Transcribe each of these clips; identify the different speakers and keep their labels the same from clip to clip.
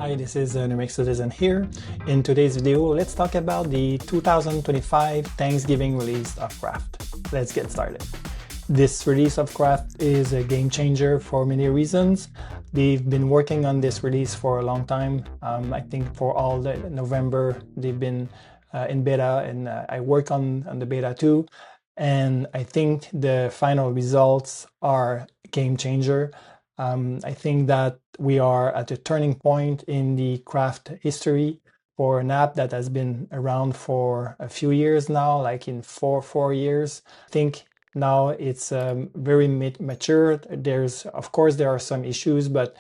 Speaker 1: Hi, this is Numeric Citizen here. In today's video, let's talk about the 2025 Thanksgiving release of Craft. Let's get started. This release of Craft is a game changer for many reasons. They've been working on this release for a long time. I think for all the November, they've been in beta, and I work on the beta too. And I think the final results are game changer. I think that we are at a turning point in the Craft history for an app that has been around for a few years now, like in four years. I think now it's very mature. Of course, there are some issues, but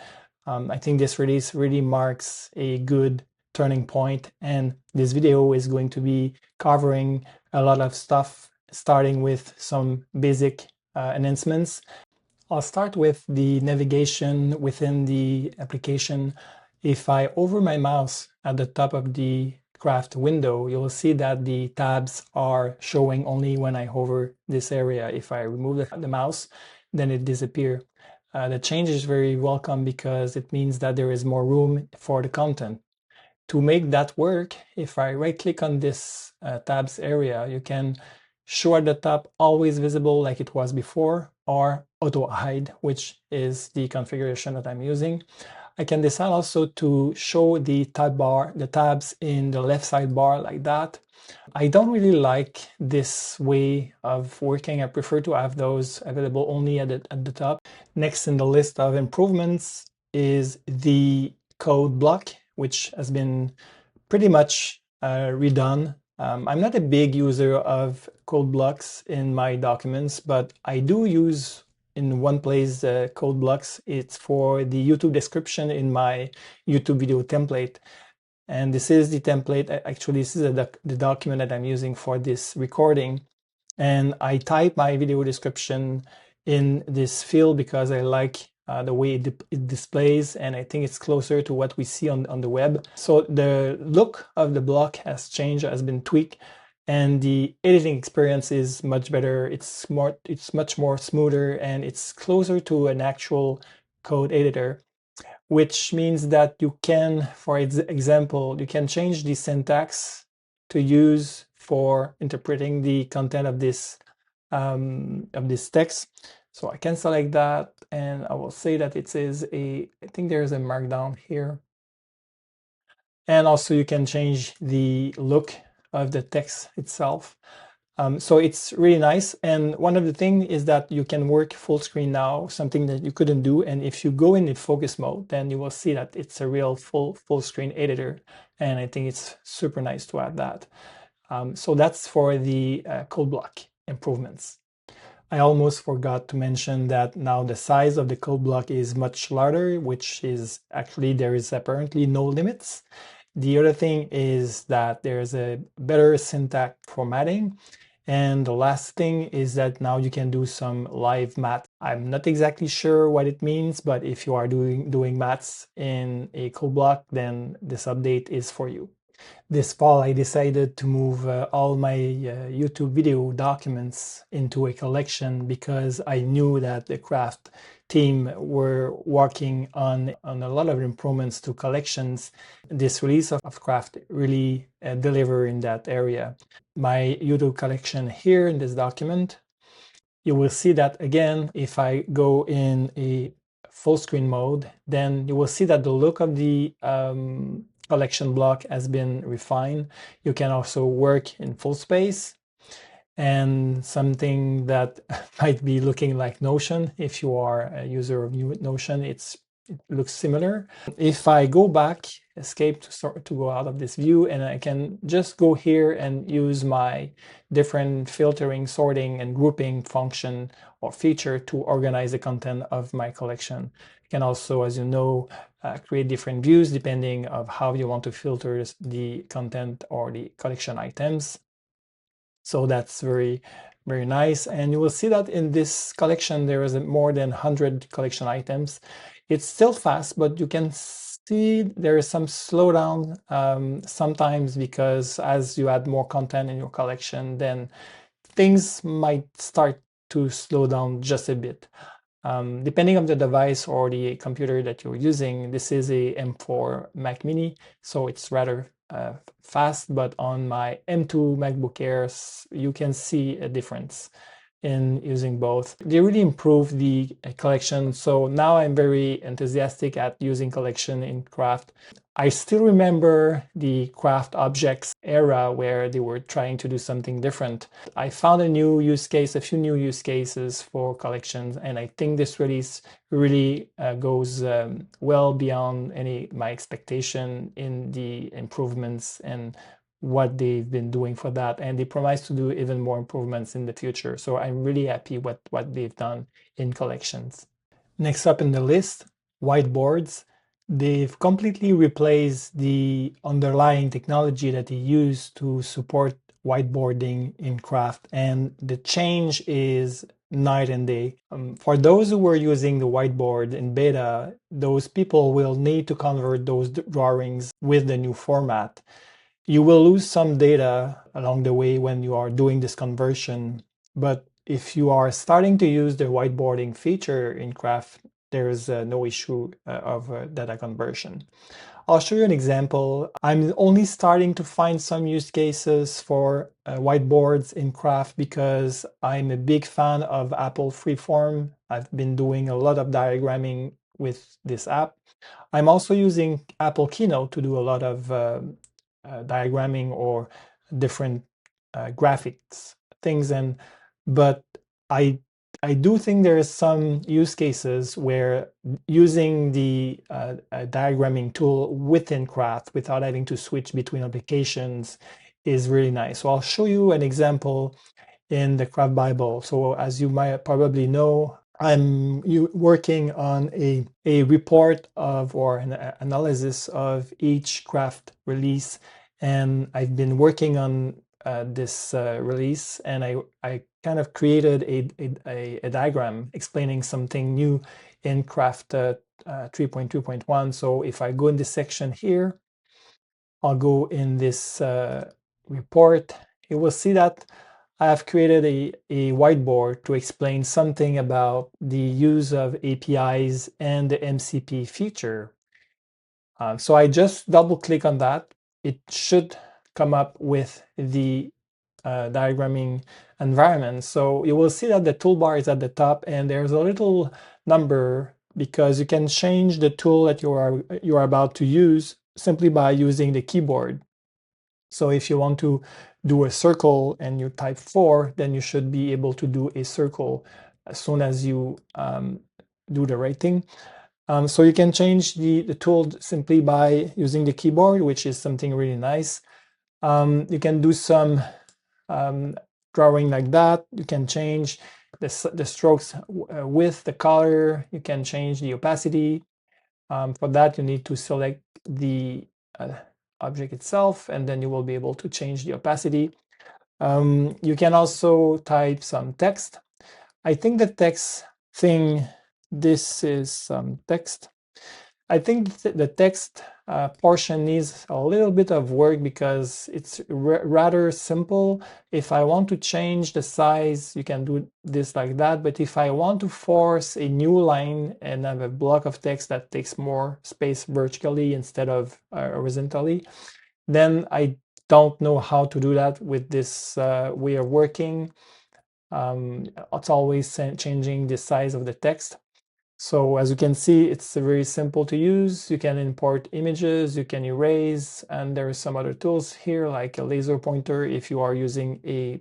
Speaker 1: I think this release really marks a good turning point. And this video is going to be covering a lot of stuff, starting with some basic enhancements. I'll start with the navigation within the application. If I hover my mouse at the top of the Craft window, you'll see that the tabs are showing only when I hover this area. If I remove the mouse, then it disappears. The change is very welcome because it means that there is more room for the content. To make that work, if I right-click on this tabs area, you can show at the top always visible like it was before, or auto hide, which is the configuration that I'm using. I can decide also to show the tabs in the left sidebar like that. I don't really like this way of working. I prefer to have those available only at the top. Next in the list of improvements is the code block, which has been pretty much redone. I'm not a big user of code blocks in my documents, but I do use in one place code blocks. It's for the YouTube description in my YouTube video template. And this is the template. Actually, this is the document that I'm using for this recording. And I type my video description in this field because I like the way it displays, and I think it's closer to what we see on the web. So the look of the block has changed, has been tweaked, and the editing experience is much better. It's much more smoother, and it's closer to an actual code editor, which means that you can, for example, you can change the syntax to use for interpreting the content of this text. So I can select that, and I will say that it is I think there's a markdown here. And also you can change the look of the text itself. So it's really nice. And one of the things is that you can work full screen now, something that you couldn't do. And if you go in focus mode, then you will see that it's a real full screen editor. And I think it's super nice to add that. So that's for the code block improvements. I almost forgot to mention that now the size of the code block is much larger, which is actually, there is apparently no limits. The other thing is that there's a better syntax formatting. And the last thing is that now you can do some live math. I'm not exactly sure what it means, but if you are doing maths in a code block, then this update is for you. This fall, I decided to move all my YouTube video documents into a collection because I knew that the Craft team were working on a lot of improvements to collections. This release of Craft really delivered in that area. My YouTube collection here in this document, you will see that again, if I go in a full screen mode, then you will see that the look of the collection block has been refined. You can also work in full space, and something that might be looking like Notion. If you are a user of Notion, it looks similar. If I go back, escape to go out of this view, and I can just go here and use my different filtering, sorting, and grouping function or feature to organize the content of my collection. You can also, as you know, create different views depending of how you want to filter the content or the collection items. So that's very, very nice. And you will see that in this collection, there is more than 100 collection items. It's still fast, but you can see there is some slowdown sometimes, because as you add more content in your collection, then things might start to slow down just a bit. Depending on the device or the computer that you're using, this is a M4 Mac Mini, so it's rather fast, but on my M2 MacBook Airs, you can see a difference in using both. They really improve the collection, so now I'm very enthusiastic at using collection in Craft. I still remember the Craft objects era where they were trying to do something different. I found a few new use cases for collections, and I think this release really goes well beyond my expectation in the improvements and what they've been doing for that, and they promise to do even more improvements in the future. So I'm really happy with what they've done in collections. Next up in the list, whiteboards. They've completely replaced the underlying technology that they use to support whiteboarding in Craft, and the change is night and day. For those who were using the whiteboard in beta, those people will need to convert those drawings with the new format. You will lose some data along the way when you are doing this conversion, but if you are starting to use the whiteboarding feature in Craft, there's no issue of data conversion. I'll show you an example. I'm only starting to find some use cases for whiteboards in Craft because I'm a big fan of Apple Freeform. I've been doing a lot of diagramming with this app. I'm also using Apple Keynote to do a lot of diagramming or different graphics things, but I do think there is some use cases where using the diagramming tool within Craft without having to switch between applications is really nice. So I'll show you an example in the Craft Bible. So as you might probably know, I'm working on a report of or an analysis of each Craft release, and I've been working on this release, and I kind of created a diagram explaining something new in Craft 3.3.1. So if I go in this section here, I'll go in this report, you will see that I have created a whiteboard to explain something about the use of APIs and the MCP feature. So I just double click on that. It should come up with the diagramming environment. So you will see that the toolbar is at the top, and there's a little number because you can change the tool that you are about to use simply by using the keyboard. So if you want to do a circle and you type 4, then you should be able to do a circle as soon as you do the right thing. So you can change the tool simply by using the keyboard, which is something really nice. You can do some drawing like that. You can change the strokes width, the color. You can change the opacity. For that, you need to select the object itself, and then you will be able to change the opacity. You can also type some text. I think the text thing, this is some text. I think the text portion needs a little bit of work because it's rather simple. If I want to change the size, you can do this like that. But if I want to force a new line and have a block of text that takes more space vertically instead of horizontally, then I don't know how to do that with this way of working. It's always changing the size of the text. So as you can see, it's very simple to use. You can import images, you can erase, and there are some other tools here like a laser pointer. If you are using a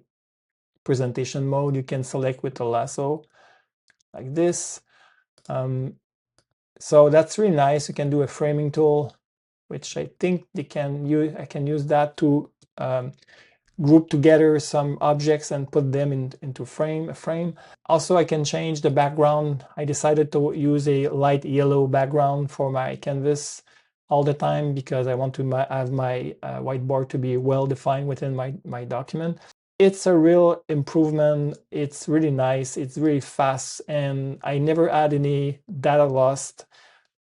Speaker 1: presentation mode, you can select with a lasso like this. So that's really nice. You can do a framing tool, which I think I can use that to group together some objects and put them into a frame. Also, I can change the background. I decided to use a light yellow background for my canvas all the time because I want to have my whiteboard to be well defined within my document. It's a real improvement. It's really nice. It's really fast, and I never had any data lost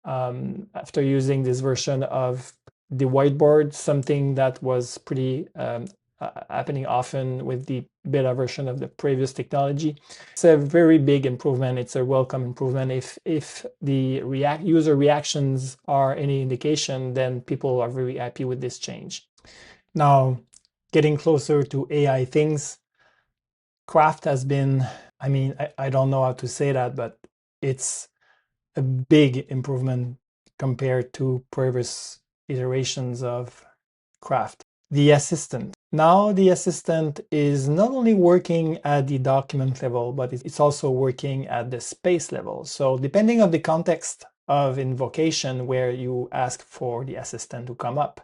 Speaker 1: after using this version of the whiteboard, something that was pretty happening often with the beta version of the previous technology. It's a very big improvement. It's a welcome improvement. If the user reactions are any indication, then people are very happy with this change. Now, getting closer to AI things, Craft has been, I mean, I don't know how to say that, but it's a big improvement compared to previous iterations of Craft. The assistant. Now the assistant is not only working at the document level, but it's also working at the space level. So depending on the context of invocation where you ask for the assistant to come up,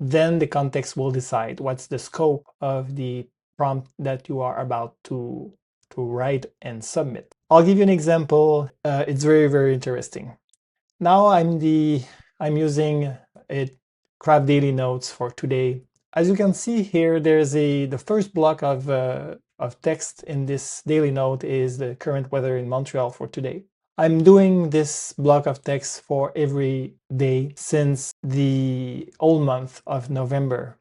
Speaker 1: then the context will decide what's the scope of the prompt that you are about to write and submit. I'll give you an example. It's very, very interesting. Now I'm using a Craft Daily Notes for today. As you can see here, there's the first block of text in this daily note is the current weather in Montreal for today. I'm doing this block of text for every day since the whole month of November.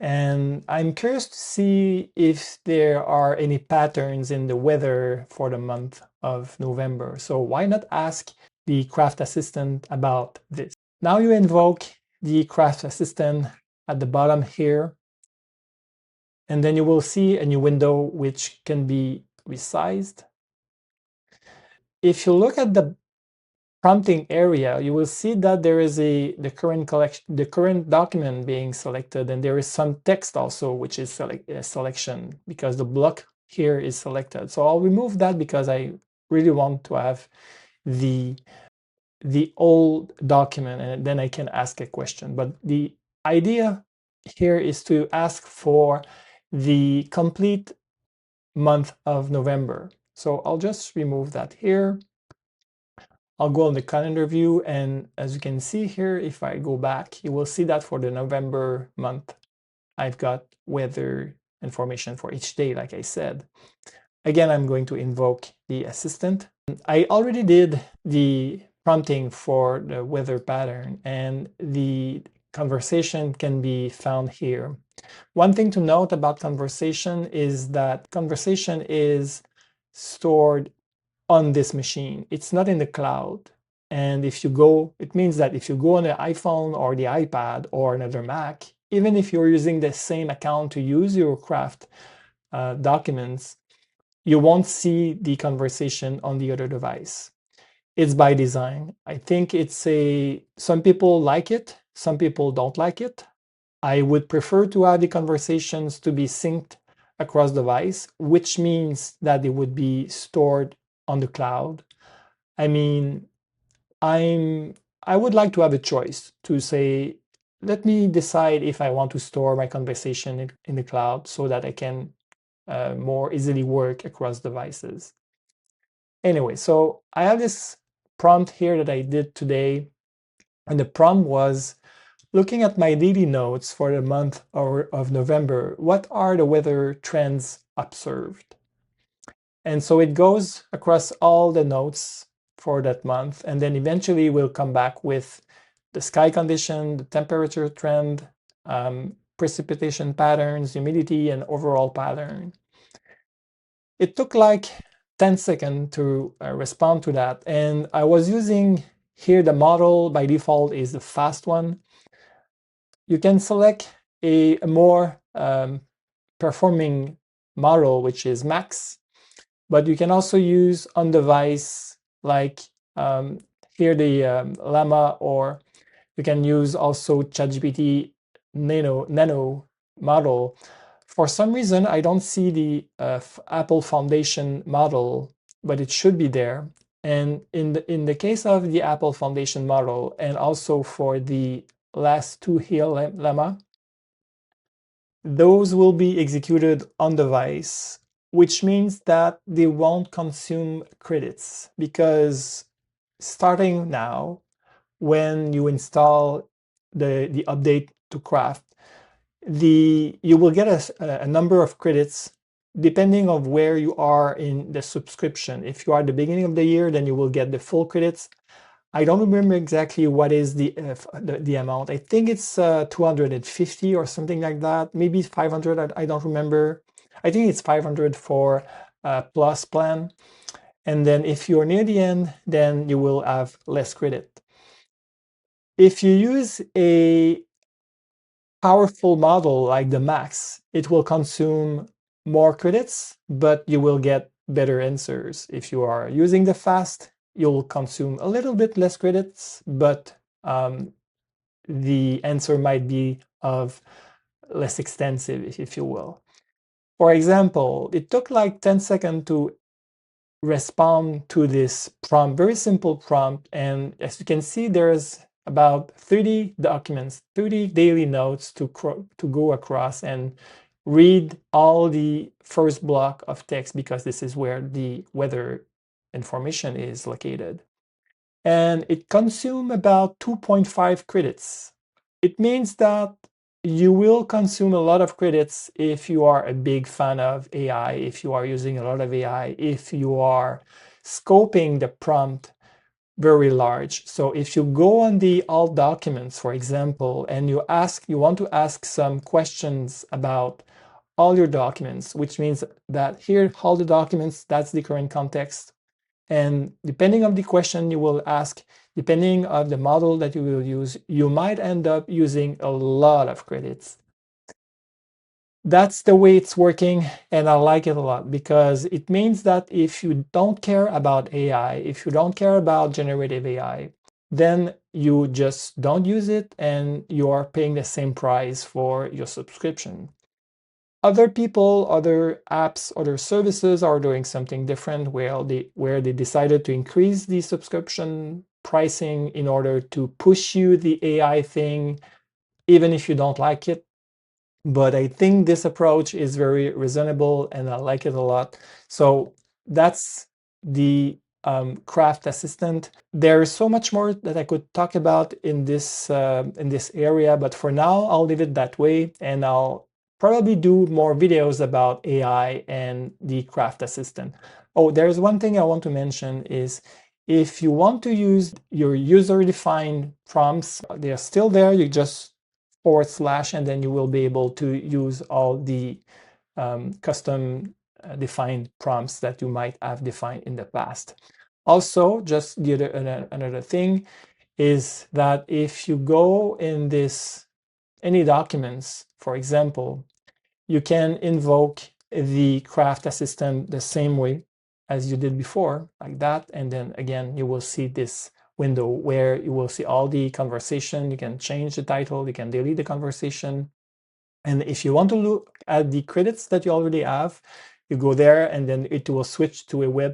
Speaker 1: And I'm curious to see if there are any patterns in the weather for the month of November. So why not ask the Craft Assistant about this? Now you invoke the Craft Assistant at the bottom here, and then you will see a new window which can be resized. If you look at the prompting area, you will see that there is the current document being selected, and there is some text also which is a selection because the block here is selected. So I'll remove that because I really want to have the old document, and then I can ask a question. But the idea here is to ask for the complete month of November. So I'll just remove that here. I'll go on the calendar view, and as you can see here, if I go back, you will see that for the November month, I've got weather information for each day, like I said. Again, I'm going to invoke the assistant. I already did the prompting for the weather pattern, and the conversation can be found here. One thing to note about conversation is that conversation is stored on this machine. It's not in the cloud. And if you go, it means that if you go on the iPhone or the iPad or another Mac, even if you're using the same account to use your Craft documents, you won't see the conversation on the other device. It's by design. I think some people like it, some people don't like it. I would prefer to have the conversations to be synced across device, which means that they would be stored on the cloud. I mean, I would like to have a choice to say, let me decide if I want to store my conversation in the cloud so that I can more easily work across devices. Anyway, so I have this prompt here that I did today, and the prompt was looking at my daily notes for the month of November. What are the weather trends observed? And so it goes across all the notes for that month, and then eventually we'll come back with the sky condition, the temperature trend, precipitation patterns, humidity, and overall pattern. It took like 10 seconds to respond to that, and I was using here the model by default is the fast one. You can select a more performing model, which is max, but you can also use on device like here the Llama, or you can use also ChatGPT Nano model. For some reason, I don't see the Apple Foundation model, but it should be there. And in the case of the Apple Foundation model, and also for the last two here Llama, those will be executed on device, which means that they won't consume credits, because starting now, when you install the update to Craft, you will get a number of credits depending on where you are in the subscription. If you are at the beginning of the year, then you will get the full credits. I don't remember exactly what is the amount. I think it's 250 or something like that. Maybe 500. I don't remember. I think it's 500 for a plus plan. And then if you're near the end, then you will have less credit. If you use a powerful model like the Max, it will consume more credits, but you will get better answers. If you are using the Fast, you'll consume a little bit less credits, but the answer might be of less extensive, if you will. For example, it took like 10 seconds to respond to this prompt, very simple prompt. And as you can see, there's about 30 documents, 30 daily notes to go across and read all the first block of text, because this is where the weather information is located. And it consumes about 2.5 credits. It means that you will consume a lot of credits if you are a big fan of AI, if you are using a lot of AI, if you are scoping the prompt very large. So if you go on the all documents, for example, and you want to ask some questions about all your documents, which means that here, all the documents, that's the current context. And depending on the question you will ask, depending on the model that you will use, you might end up using a lot of credits. That's the way it's working, and I like it a lot, because it means that if you don't care about AI, if you don't care about generative AI, then you just don't use it and you are paying the same price for your subscription. Other people, other apps, other services are doing something different, where they decided to increase the subscription pricing in order to push you the AI thing, even if you don't like it. But I think this approach is very reasonable and I like it a lot. So that's the Craft Assistant. There is so much more that I could talk about in this area, but for now I'll leave it that way, and I'll probably do more videos about AI and the Craft Assistant. Oh, there's one thing I want to mention is, if you want to use your user-defined prompts, they are still there. You just / and then you will be able to use all the custom defined prompts that you might have defined in the past. Also, just another thing is that if you go in any documents, for example, you can invoke the Craft Assistant the same way as you did before, like that. And then again, you will see this window where you will see all the conversation. You can change the title, you can delete the conversation. And if you want to look at the credits that you already have, you go there, and then it will switch to a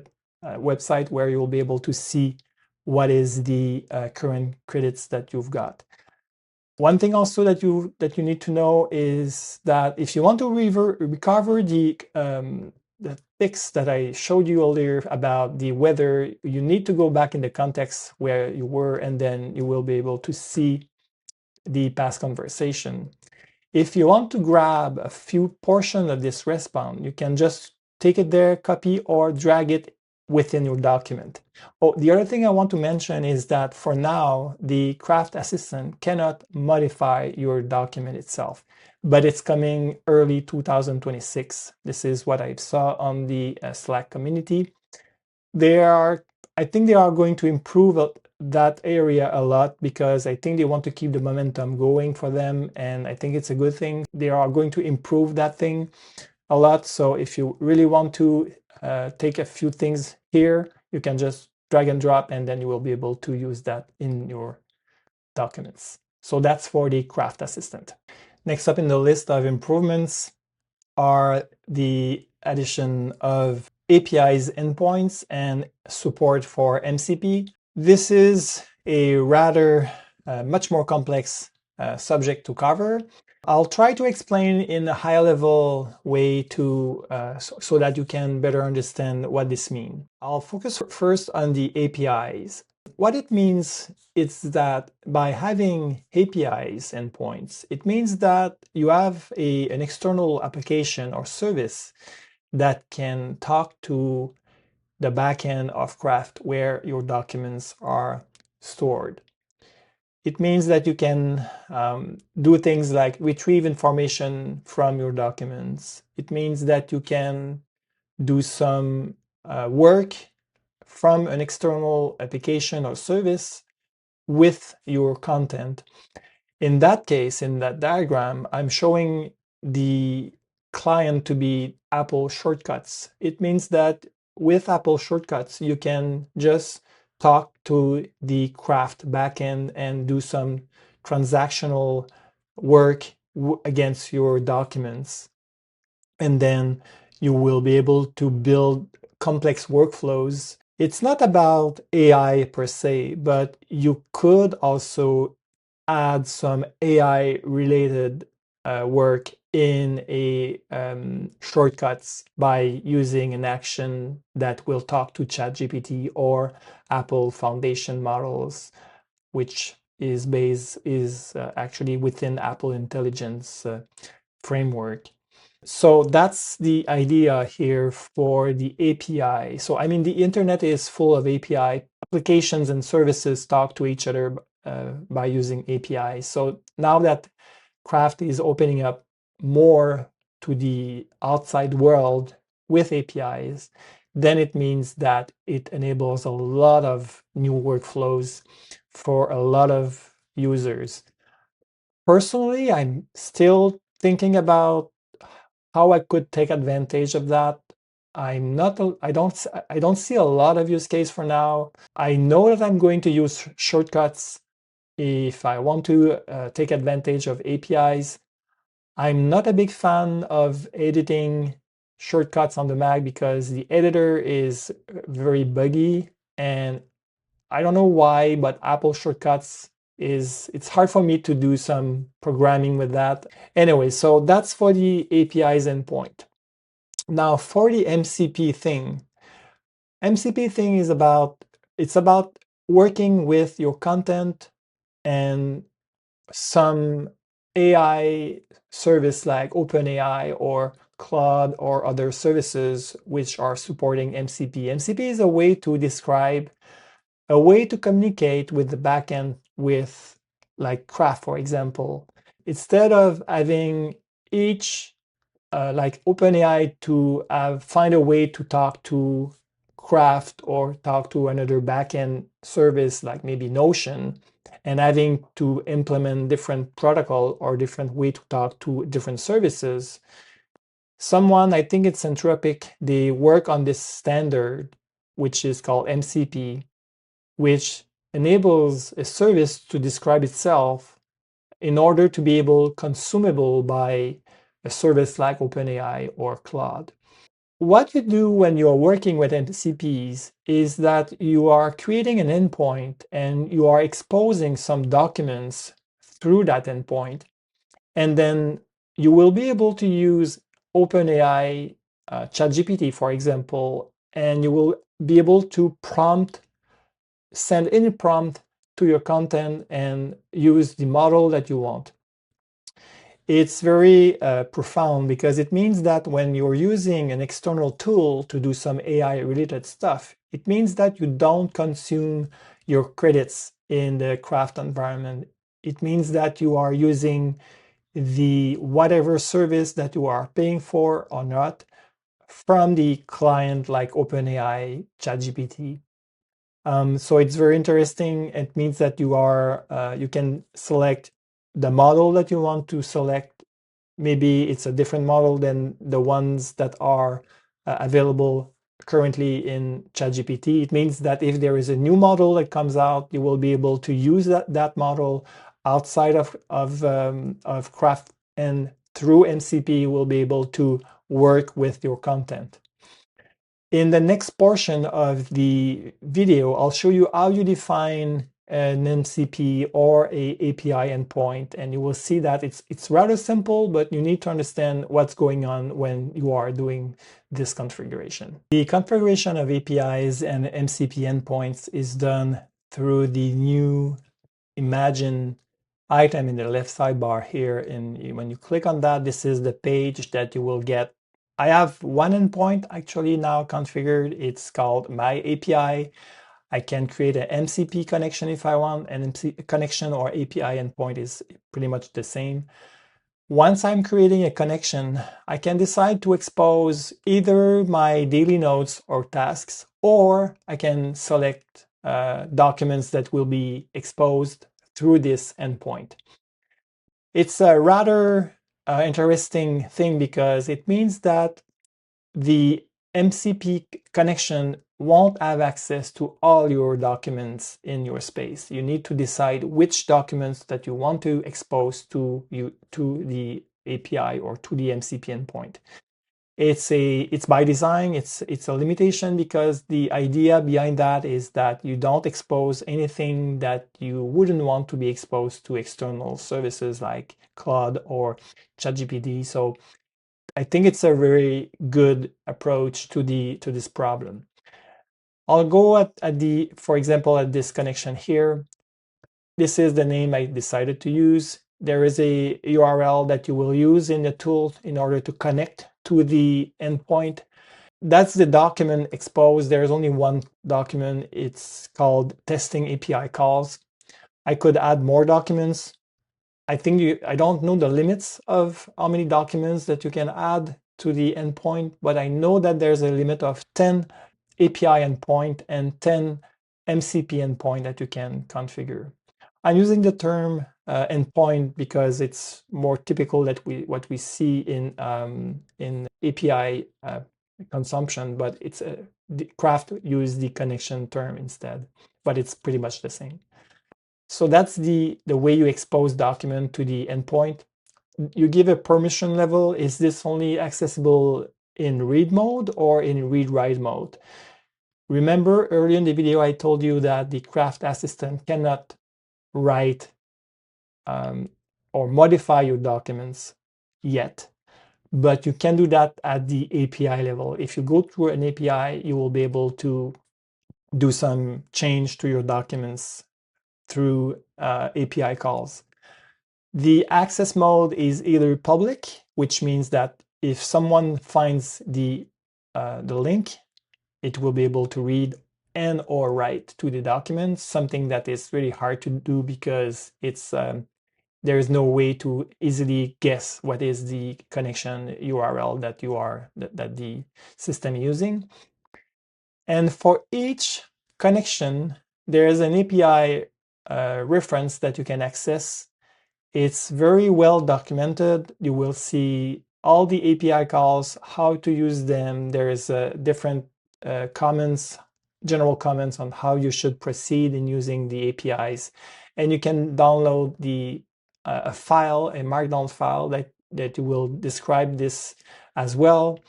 Speaker 1: website where you will be able to see what is the current credits that you've got. One thing also that you need to know is that if you want to recover the fix that I showed you earlier about the weather, you need to go back in the context where you were, and then you will be able to see the past conversation. If you want to grab a few portions of this response, you can just take it there, copy, or drag it within your document. Oh, the other thing I want to mention is that for now, the Craft Assistant cannot modify your document itself, but it's coming early 2026. This is what I saw on the Slack community. I think they are going to improve that area a lot, because I think they want to keep the momentum going for them, and I think it's a good thing. They are going to improve that thing a lot. So if you really want to take a few things here, you can just drag and drop, and then you will be able to use that in your documents. So that's for the Craft Assistant. Next up in the list of improvements are the addition of APIs endpoints and support for MCP. This is a rather much more complex subject to cover. I'll try to explain in a high-level way so that you can better understand what this means. I'll focus first on the APIs. What it means is that by having APIs endpoints, it means that you have an external application or service that can talk to the backend of Craft where your documents are stored. It means that you can do things like retrieve information from your documents. It means that you can do some work from an external application or service with your content. In that case, in that diagram, I'm showing the client to be Apple Shortcuts. It means that with Apple Shortcuts, you can just talk to the Craft backend and do some transactional work against your documents. And then you will be able to build complex workflows. It's not about AI per se, but you could also add some AI related work in a shortcuts by using an action that will talk to ChatGPT or Apple Foundation models, which is actually within Apple Intelligence framework. So that's the idea here for the API. So I mean, the internet is full of API. Applications and services talk to each other by using APIs. So now that Craft is opening up more to the outside world with APIs, then it means that it enables a lot of new workflows for a lot of users. Personally, I'm still thinking about how I could take advantage of that. I don't see a lot of use case for now. I know that I'm going to use shortcuts if I want to take advantage of APIs. I'm not a big fan of editing shortcuts on the Mac because the editor is very buggy, and I don't know why, but Apple shortcuts it's hard for me to do some programming with that. Anyway, so that's for the APIs endpoint. Now for the MCP thing, is about working with your content and some AI service like OpenAI or Claude or other services which are supporting MCP. MCP is a way to describe a way to communicate with the backend with like Craft, for example. Instead of having each like OpenAI to find a way to talk to Craft or talk to another backend service like maybe Notion, and having to implement different protocol or different way to talk to different services. Someone, I think it's Anthropic, they work on this standard, which is called MCP, which enables a service to describe itself in order to be able consumable by a service like OpenAI or Claude. What you do when you're working with MCPs is that you are creating an endpoint and you are exposing some documents through that endpoint. And then you will be able to use OpenAI, ChatGPT, for example, and you will be able to send any prompt to your content and use the model that you want. It's very profound because it means that when you're using an external tool to do some AI related stuff, it means that you don't consume your credits in the Craft environment. It means that you are using the whatever service that you are paying for or not from the client like OpenAI, ChatGPT. So it's very interesting. It means that you can select the model that you want to select. Maybe it's a different model than the ones that are available currently in ChatGPT. It means that if there is a new model that comes out, you will be able to use that model outside of Craft, and through MCP, you will be able to work with your content. In the next portion of the video, I'll show you how you define an MCP or a API endpoint, and you will see that it's rather simple, but you need to understand what's going on when you are doing this configuration. The configuration of APIs and MCP endpoints is done through the new Imagine item in the left sidebar here. And when you click on that, this is the page that you will get. I have one endpoint actually now configured. It's called My API. I can create an MCP connection if I want. An MCP connection or API endpoint is pretty much the same. Once I'm creating a connection, I can decide to expose either my daily notes or tasks, or I can select documents that will be exposed through this endpoint. It's a rather interesting thing because it means that the MCP connection won't have access to all your documents in your space. You need to decide which documents that you want to expose to the API or to the MCP endpoint. It's by design, it's a limitation because the idea behind that is that you don't expose anything that you wouldn't want to be exposed to external services like Claude or ChatGPT. So I think it's a very good approach to this problem. I'll go at the, for example, at this connection here. This is the name I decided to use. There is a URL that you will use in the tool in order to connect to the endpoint. That's the document exposed. There's only one document. It's called testing API calls. I could add more documents. I don't know the limits of how many documents that you can add to the endpoint, but I know that there's a limit of 10 API endpoint and 10 MCP endpoint that you can configure. I'm using the term endpoint because it's more typical that what we see in API consumption, but it's Craft use the connection term instead, but it's pretty much the same. So that's the way you expose document to the endpoint. You give a permission level. Is this only accessible in read mode or in read-write mode? Remember earlier in the video, I told you that the Craft Assistant cannot write or modify your documents yet, but you can do that at the API level. If you go through an API, you will be able to do some change to your documents through API calls. The access mode is either public, which means that if someone finds the link, it will be able to read and or write to the document, something that is really hard to do because it's there is no way to easily guess what is the connection URL that the system is using. And for each connection, there is an API reference that you can access. It's very well documented. You will see all the API calls, how to use them. There is different comments, general comments on how you should proceed in using the APIs. And you can download a file, a markdown file that will describe this as well.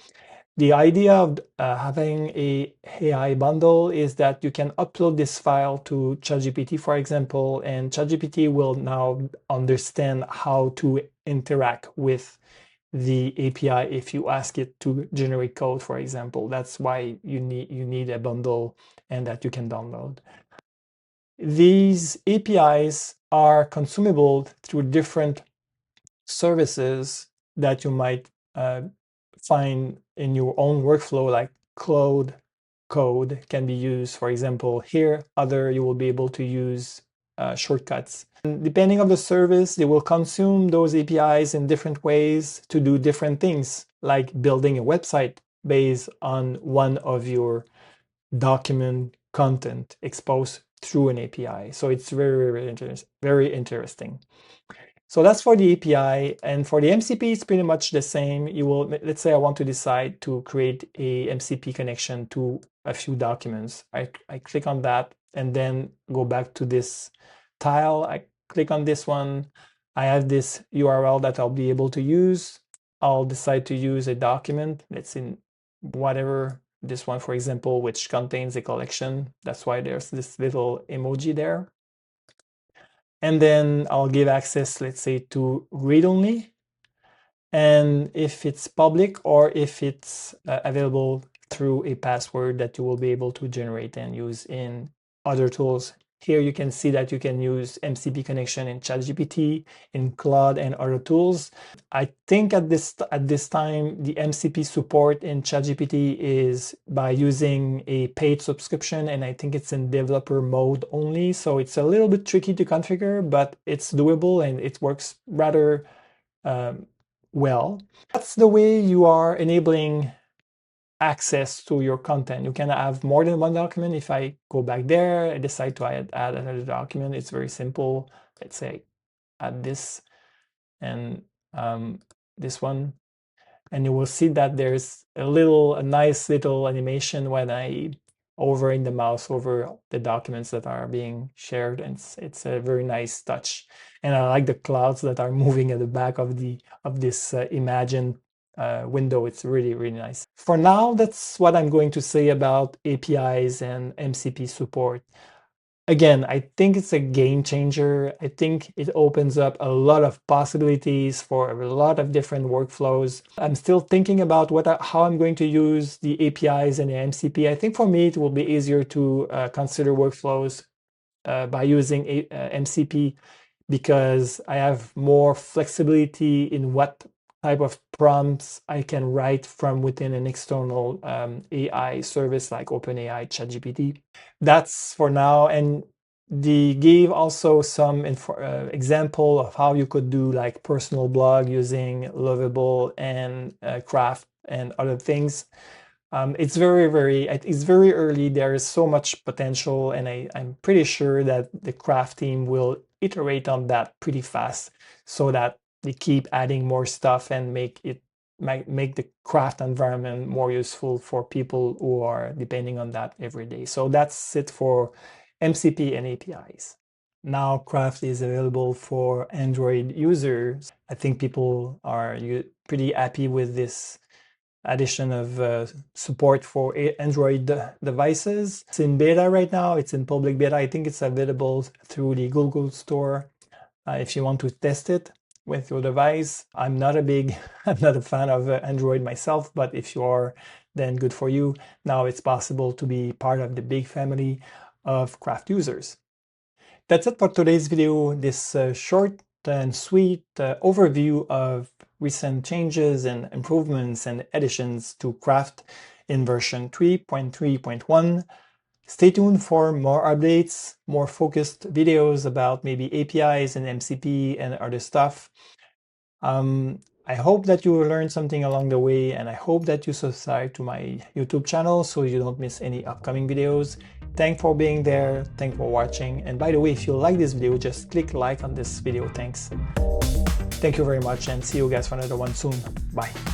Speaker 1: The idea of having a AI bundle is that you can upload this file to ChatGPT, for example, and ChatGPT will now understand how to interact with the API if you ask it to generate code, for example. That's why you need a bundle and that you can download. These APIs are consumable through different services that you might find in your own workflow, like Claude code can be used, for example, here. Other, you will be able to use shortcuts. And depending on the service, they will consume those APIs in different ways to do different things, like building a website based on one of your document content exposed through an API. So it's very interesting. So that's for the API, and for the MCP, it's pretty much the same. You will, let's say I want to decide to create a MCP connection to a few documents. I click on that and then go back to this tile. I click on this one. I have this URL that I'll be able to use. I'll decide to use a document. Let's see, whatever, this one, for example, which contains a collection. That's why there's this little emoji there. And then I'll give access, let's say, to read-only. And if it's public or if it's available through a password that you will be able to generate and use in other tools Here you can see that you can use MCP connection in ChatGPT, in Claude, and other tools. I think at this time, the MCP support in ChatGPT is by using a paid subscription, and I think it's in developer mode only. So it's a little bit tricky to configure, but it's doable and it works rather well. That's the way you are enabling access to your content. You can have more than one document. If I go back there, I decide to add another document. It's very simple. Let's say add this and this one, and you will see that there's a nice little animation when I hovering the mouse over the documents that are being shared, and it's a very nice touch. And I like the clouds that are moving at the back of this imagined window. It's really, really nice. For now, that's what I'm going to say about APIs and MCP support. Again, I think it's a game changer. I think it opens up a lot of possibilities for a lot of different workflows. I'm still thinking about how I'm going to use the APIs and the MCP. I think for me, it will be easier to consider workflows by using MCP, because I have more flexibility in what type of prompts I can write from within an external AI service like OpenAI, ChatGPT. That's for now. And they gave also some example of how you could do like personal blog using Lovable and Craft and other things. It's very early. There is so much potential, and I'm pretty sure that the Craft team will iterate on that pretty fast so that they keep adding more stuff and make the Craft environment more useful for people who are depending on that every day. So that's it for MCP and APIs. Now Craft is available for Android users. I think people are pretty happy with this addition of support for Android devices. It's in beta right now. It's in public beta. I think it's available through the Google Store if you want to test it with your device. I'm not a fan of Android myself, but if you are, then good for you. Now it's possible to be part of the big family of Craft users. That's it for today's video. This short and sweet overview of recent changes and improvements and additions to Craft in version 3.3.1. Stay tuned for more updates, more focused videos about maybe APIs and MCP and other stuff. I hope that you learned something along the way, and I hope that you subscribe to my YouTube channel so you don't miss any upcoming videos. Thanks for being there. Thanks for watching. And by the way, if you like this video, just click like on this video. Thanks. Thank you very much, and see you guys for another one soon. Bye.